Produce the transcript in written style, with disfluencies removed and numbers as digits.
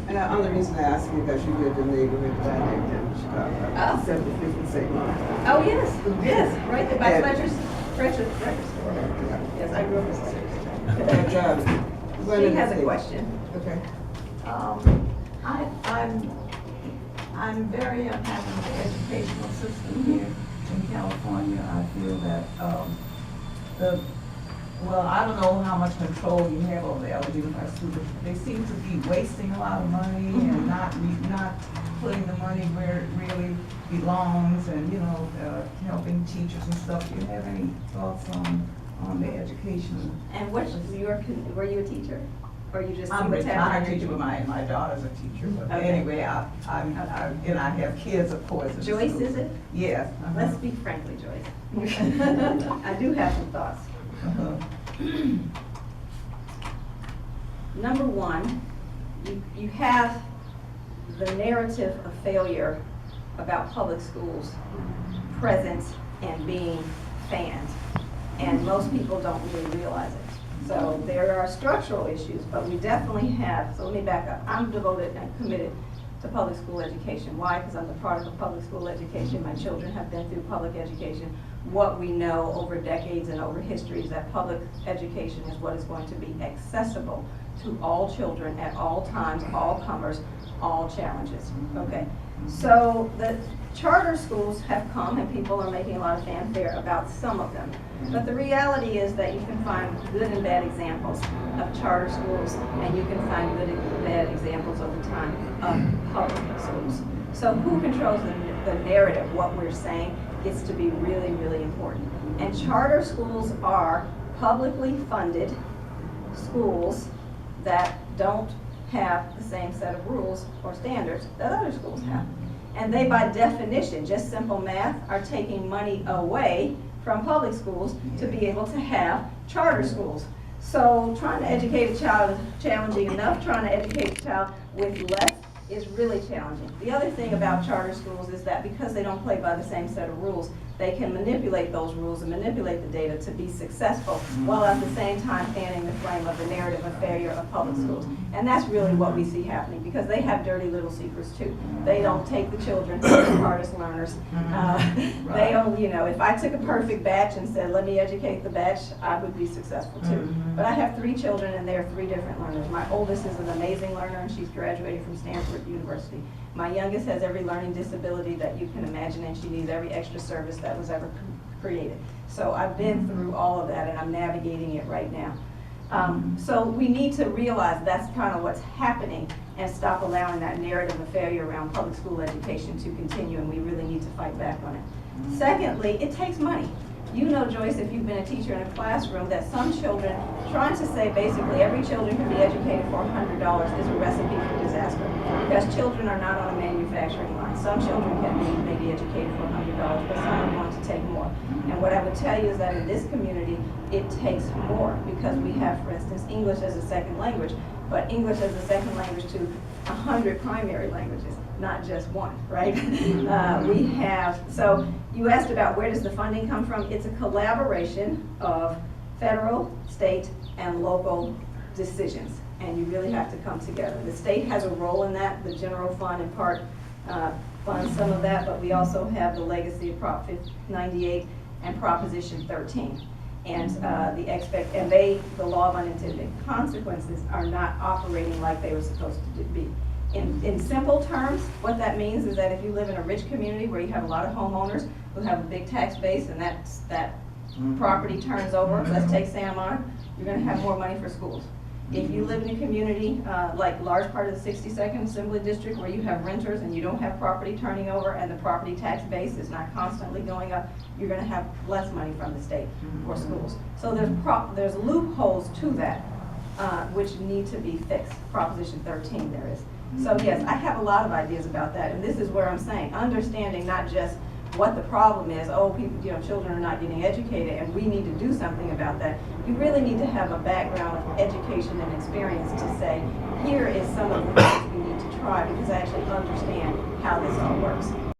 And the only reason I asked you because you lived in the neighborhood that I lived in Chicago. Oh. 75th and St. Mark. Oh, yes, yes, right there by And- Fletcher's record store. Yes, I grew up in Fletcher's. But, She has a question. Okay. I'm very unhappy with the educational system here in California. I feel that I don't know how much control you have over the LGBTQ students. They seem to be wasting a lot of money and not putting the money where it really belongs, and helping teachers and stuff. Do you have any thoughts on the education? And were you a teacher? Or you just? I'm a retired teacher, but my daughter's a teacher. But Okay. anyway, I have kids, of course. Joyce, is it? Yes. Let's speak frankly, Joyce. I do have some thoughts. Number one, you have the narrative of failure about public schools present and being fanned, and most people don't really realize it. So there are structural issues, but we definitely have, so let me back up. I'm devoted and committed to public school education. Why? Because I'm the product of public school education. My children have been through public education. What we know over decades and over history is that public education is what is going to be accessible to all children at all times, all comers, all challenges. Okay, so the charter schools have come and people are making a lot of fanfare about some of them. But the reality is that you can find good and bad examples of charter schools, and you can find good and bad examples over time of public schools. So who controls the narrative, what we're saying, gets to be really, really important. And charter schools are publicly funded schools that don't have the same set of rules or standards that other schools have. And they, by definition, just simple math, are taking money away from public schools to be able to have charter schools. So trying to educate a child is challenging enough. Trying to educate a child with less is really challenging. The other thing about charter schools is that because they don't play by the same set of rules, they can manipulate those rules and manipulate the data to be successful, while at the same time fanning the flame of the narrative of failure of public schools. And that's really what we see happening, because they have dirty little secrets too. They don't take the children who are the hardest learners. They don't, if I took a perfect batch and said, let me educate the batch, I would be successful too. But I have 3 children and they're 3 different learners. My oldest is an amazing learner and she's graduating from Stanford University. My youngest has every learning disability that you can imagine, and she needs every extra service that was ever created. So I've been through all of that and I'm navigating it right now. So we need to realize that's kind of what's happening and stop allowing that narrative of failure around public school education to continue, and we really need to fight back on it. Secondly, it takes money. You know, Joyce, if you've been a teacher in a classroom, that some children, trying to say basically every children can be educated for $100 is a recipe for disaster, because children are not on a manufacturing line. Some children can be maybe educated for $100, but some are going to take more. And what I would tell you is that in this community, it takes more, because we have, for instance, English as a second language, but English as a second language to 100 primary languages, not just one, right? We have, so you asked about where does the funding come from. It's a collaboration of federal, state, and local decisions, and you really have to come together. The state has a role in that. The general fund in part funds some of that, but we also have the legacy of Prop 98 and Proposition 13. And the law of unintended consequences are not operating like they were supposed to be. In simple terms, what that means is that if you live in a rich community where you have a lot of homeowners who have a big tax base and that property turns over, let's take Santa Monica, you're going to have more money for schools. If you live in a community like large part of the 62nd Assembly District where you have renters and you don't have property turning over and the property tax base is not constantly going up, you're going to have less money from the state for schools. So there's loopholes to that which need to be fixed. Proposition 13 there is. So yes, I have a lot of ideas about that, and this is where I'm saying understanding not just what the problem is, people, children are not getting educated and we need to do something about that. You really need to have a background of education and experience to say, here is some of the things we need to try, because I actually understand how this all works.